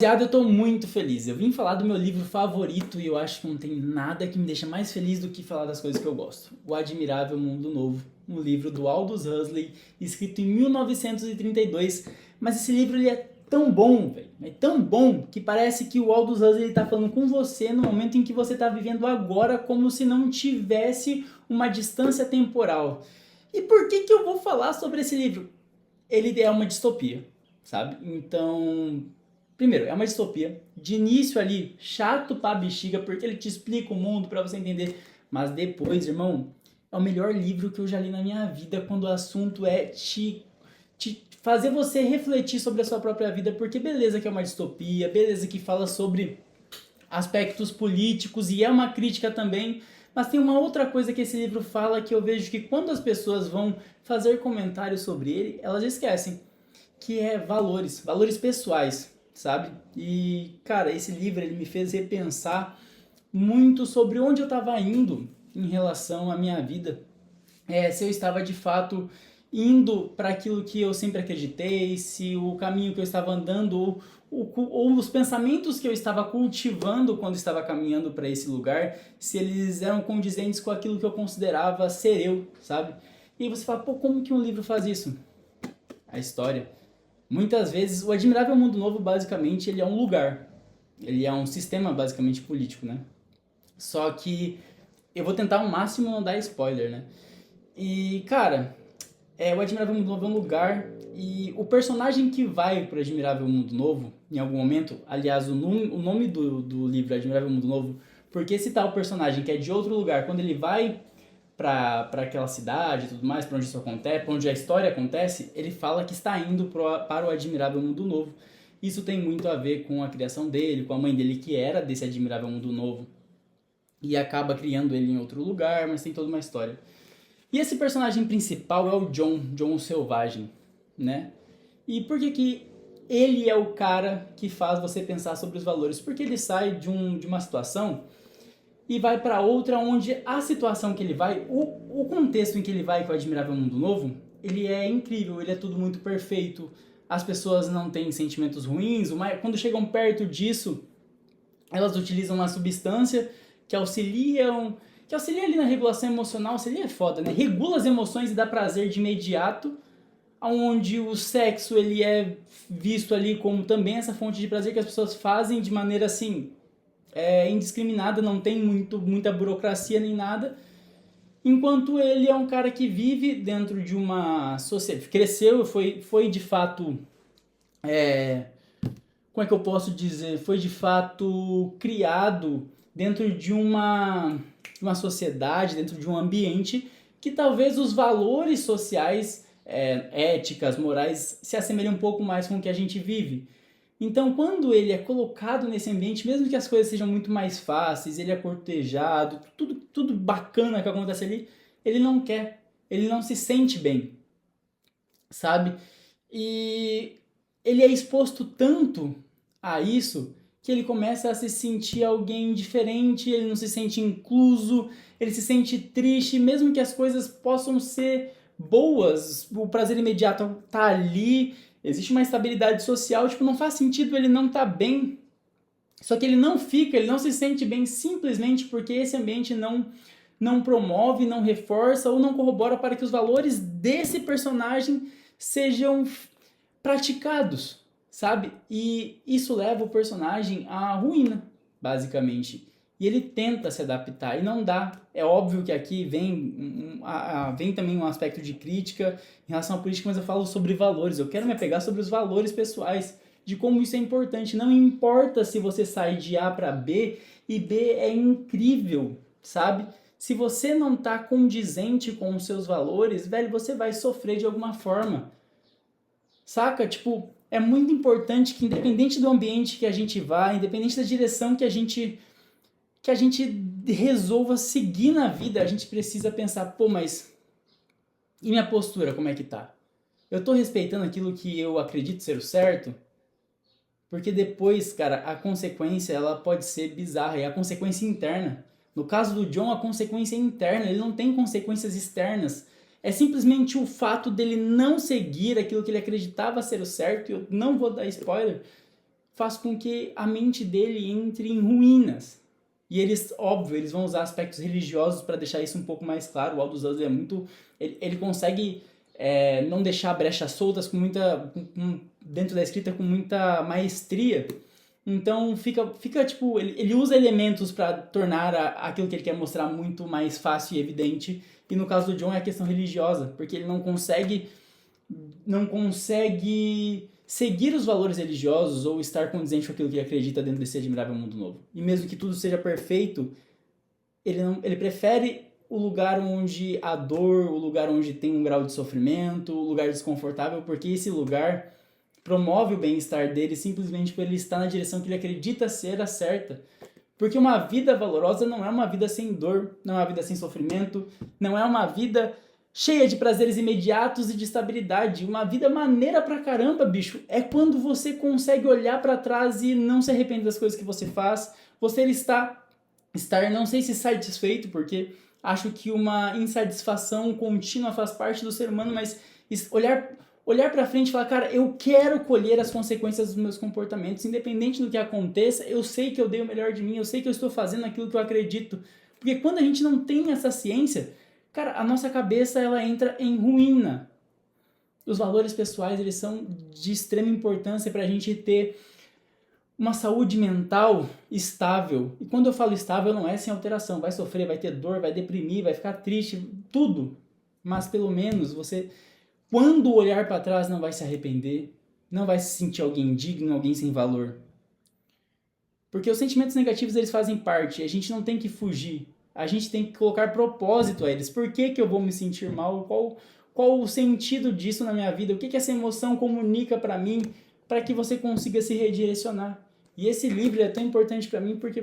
Rapaziada, eu tô muito feliz. Eu vim falar do meu livro favorito e eu acho que não tem nada que me deixa mais feliz do que falar das coisas que eu gosto. O Admirável Mundo Novo, um livro do Aldous Huxley, escrito em 1932. Mas esse livro ele é tão bom, velho. É tão bom que parece que o Aldous Huxley tá falando com você no momento em que você tá vivendo agora, como se não tivesse uma distância temporal. E por que eu vou falar sobre esse livro? Ele é uma distopia, sabe? Então, primeiro, é uma distopia. De início ali, chato pra bexiga, porque ele te explica o mundo pra você entender. Mas depois, irmão, é o melhor livro que eu já li na minha vida quando o assunto é te fazer você refletir sobre a sua própria vida. Porque beleza que é uma distopia, beleza que fala sobre aspectos políticos e é uma crítica também. Mas tem uma outra coisa que esse livro fala que eu vejo que quando as pessoas vão fazer comentários sobre ele, elas esquecem, que é valores, valores pessoais, sabe? E, cara, esse livro ele me fez repensar muito sobre onde eu estava indo em relação à minha vida. Se eu estava de fato indo para aquilo que eu sempre acreditei, se o caminho que eu estava andando ou os pensamentos que eu estava cultivando quando estava caminhando para esse lugar, se eles eram condizentes com aquilo que eu considerava ser eu, sabe? E aí você fala, pô, como que um livro faz isso? A história. Muitas vezes, o Admirável Mundo Novo, basicamente, ele é um lugar. Ele é um sistema, basicamente, político, né? Só que eu vou tentar ao máximo não dar spoiler, né? E, cara, o Admirável Mundo Novo é um lugar e o personagem que vai pro Admirável Mundo Novo, em algum momento, aliás, o nome do livro é Admirável Mundo Novo, porque citar o personagem que é de outro lugar, quando ele vai para aquela cidade e tudo mais, para onde isso acontece, para onde a história acontece, ele fala que está indo para o Admirável Mundo Novo. Isso tem muito a ver com a criação dele, com a mãe dele que era desse Admirável Mundo Novo e acaba criando ele em outro lugar, mas tem toda uma história. E esse personagem principal é o John o Selvagem, né? E por que ele é o cara que faz você pensar sobre os valores? Porque ele sai de uma situação e vai para outra onde a situação que ele vai, o contexto em que ele vai com o Admirável Mundo Novo, ele é incrível, ele é tudo muito perfeito, as pessoas não têm sentimentos ruins, quando chegam perto disso, elas utilizam uma substância que auxilia ali na regulação emocional, auxilia é foda, né? Regula as emoções e dá prazer de imediato, onde o sexo ele é visto ali como também essa fonte de prazer que as pessoas fazem de maneira assim indiscriminada, não tem muita burocracia nem nada, enquanto ele é um cara que vive dentro de uma sociedade, cresceu, foi de fato, como é que eu posso dizer, foi de fato criado dentro de uma sociedade, dentro de um ambiente que talvez os valores sociais, éticas, morais, se assemelhem um pouco mais com o que a gente vive. Então, quando ele é colocado nesse ambiente, mesmo que as coisas sejam muito mais fáceis, ele é cortejado, tudo bacana que acontece ali, ele não quer, ele não se sente bem, sabe? E ele é exposto tanto a isso que ele começa a se sentir alguém diferente, ele não se sente incluso, ele se sente triste, mesmo que as coisas possam ser boas, o prazer imediato tá ali, existe uma estabilidade social, tipo, não faz sentido ele não tá bem. Só que ele não se sente bem simplesmente porque esse ambiente não promove, não reforça ou não corrobora para que os valores desse personagem sejam praticados, sabe? E isso leva o personagem à ruína, basicamente. E ele tenta se adaptar e não dá. É óbvio que aqui vem também um aspecto de crítica em relação à política, mas eu falo sobre valores. Eu quero me apegar sobre os valores pessoais, de como isso é importante. Não importa se você sai de A para B, e B é incrível, sabe? Se você não tá condizente com os seus valores, velho, você vai sofrer de alguma forma. Saca? Tipo, é muito importante que independente do ambiente que a gente vai, independente da direção que a gente resolva seguir na vida, a gente precisa pensar, pô, mas e minha postura, como é que tá? Eu tô respeitando aquilo que eu acredito ser o certo? Porque depois, cara, a consequência ela pode ser bizarra, e a consequência interna. No caso do John, a consequência é interna, ele não tem consequências externas. É simplesmente o fato dele não seguir aquilo que ele acreditava ser o certo, e eu não vou dar spoiler, faz com que a mente dele entre em ruínas. E eles, óbvio, eles vão usar aspectos religiosos para deixar isso um pouco mais claro. O Aldous Huxley é muito... Ele consegue não deixar brechas soltas dentro da escrita com muita maestria. Então fica tipo... Ele usa elementos para tornar aquilo que ele quer mostrar muito mais fácil e evidente. E no caso do John é a questão religiosa, porque ele não consegue seguir os valores religiosos ou estar condizente com aquilo que ele acredita dentro desse admirável mundo novo. E mesmo que tudo seja perfeito, ele prefere o lugar onde há dor, o lugar onde tem um grau de sofrimento, o lugar desconfortável, porque esse lugar promove o bem-estar dele simplesmente por ele estar na direção que ele acredita ser a certa. Porque uma vida valorosa não é uma vida sem dor, não é uma vida sem sofrimento, não é uma vida cheia de prazeres imediatos e de estabilidade. Uma vida maneira pra caramba, bicho, é quando você consegue olhar pra trás e não se arrepende das coisas que você faz. Você estar, não sei se satisfeito, porque acho que uma insatisfação contínua faz parte do ser humano, mas olhar pra frente e falar, cara, eu quero colher as consequências dos meus comportamentos, independente do que aconteça, eu sei que eu dei o melhor de mim, eu sei que eu estou fazendo aquilo que eu acredito. Porque quando a gente não tem essa ciência, cara, a nossa cabeça ela entra em ruína. Os valores pessoais eles são de extrema importância para a gente ter uma saúde mental estável. E quando eu falo estável, não é sem alteração. Vai sofrer, vai ter dor, vai deprimir, vai ficar triste, tudo. Mas pelo menos você, quando olhar para trás, não vai se arrepender, não vai se sentir alguém indigno, alguém sem valor. Porque os sentimentos negativos eles fazem parte, a gente não tem que fugir. A gente tem que colocar propósito a eles. Por que eu vou me sentir mal? Qual o sentido disso na minha vida? O que essa emoção comunica para mim para que você consiga se redirecionar? E esse livro é tão importante para mim porque,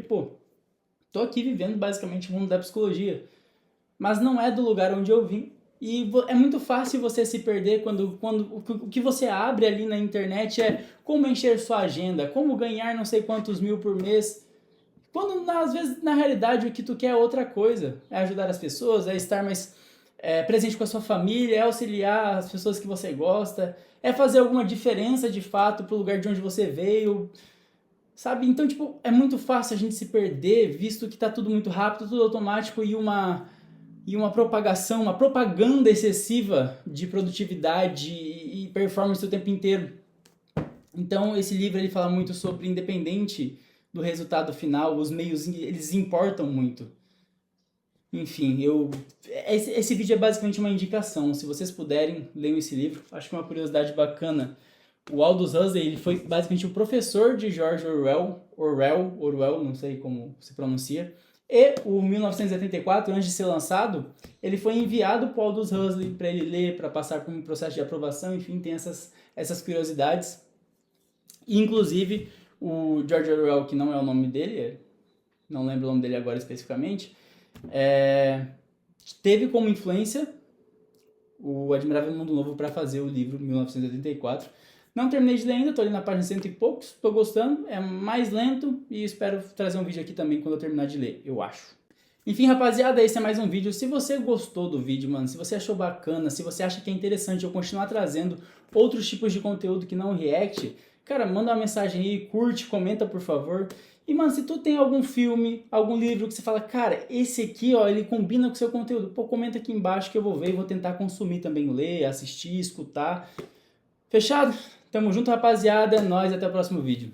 tô aqui vivendo basicamente o mundo da psicologia. Mas não é do lugar onde eu vim. E é muito fácil você se perder quando o que você abre ali na internet é como encher sua agenda, como ganhar não sei quantos mil por mês. Quando, às vezes, na realidade, o que tu quer é outra coisa. É ajudar as pessoas, é estar mais presente com a sua família, é auxiliar as pessoas que você gosta, é fazer alguma diferença, de fato, pro lugar de onde você veio, sabe? Então, tipo, é muito fácil a gente se perder, visto que tá tudo muito rápido, tudo automático e uma propagação, uma propaganda excessiva de produtividade e performance o tempo inteiro. Então, esse livro ele fala muito sobre independente do resultado final, os meios eles importam muito. Enfim, esse vídeo é basicamente uma indicação. Se vocês puderem, leiam esse livro. Acho que é uma curiosidade bacana. O Aldous Huxley ele foi basicamente o professor de George Orwell, não sei como se pronuncia. E o 1984, antes de ser lançado, ele foi enviado para o Aldous Huxley para ele ler, para passar por um processo de aprovação. Enfim, tem essas curiosidades. E, inclusive, o George Orwell, que não é o nome dele, não lembro o nome dele agora especificamente, teve como influência o Admirável Mundo Novo para fazer o livro 1984. Não terminei de ler ainda, estou ali na página 100 e poucos, estou gostando, é mais lento e espero trazer um vídeo aqui também quando eu terminar de ler, eu acho. Enfim, rapaziada, esse é mais um vídeo. Se você gostou do vídeo, mano, se você achou bacana, se você acha que é interessante eu continuar trazendo outros tipos de conteúdo que não react, cara, manda uma mensagem aí, curte, comenta, por favor. E, mano, se tu tem algum filme, algum livro que você fala, cara, esse aqui, ó, ele combina com o seu conteúdo, comenta aqui embaixo que eu vou ver e vou tentar consumir também, ler, assistir, escutar. Fechado? Tamo junto, rapaziada. É nóis, até o próximo vídeo.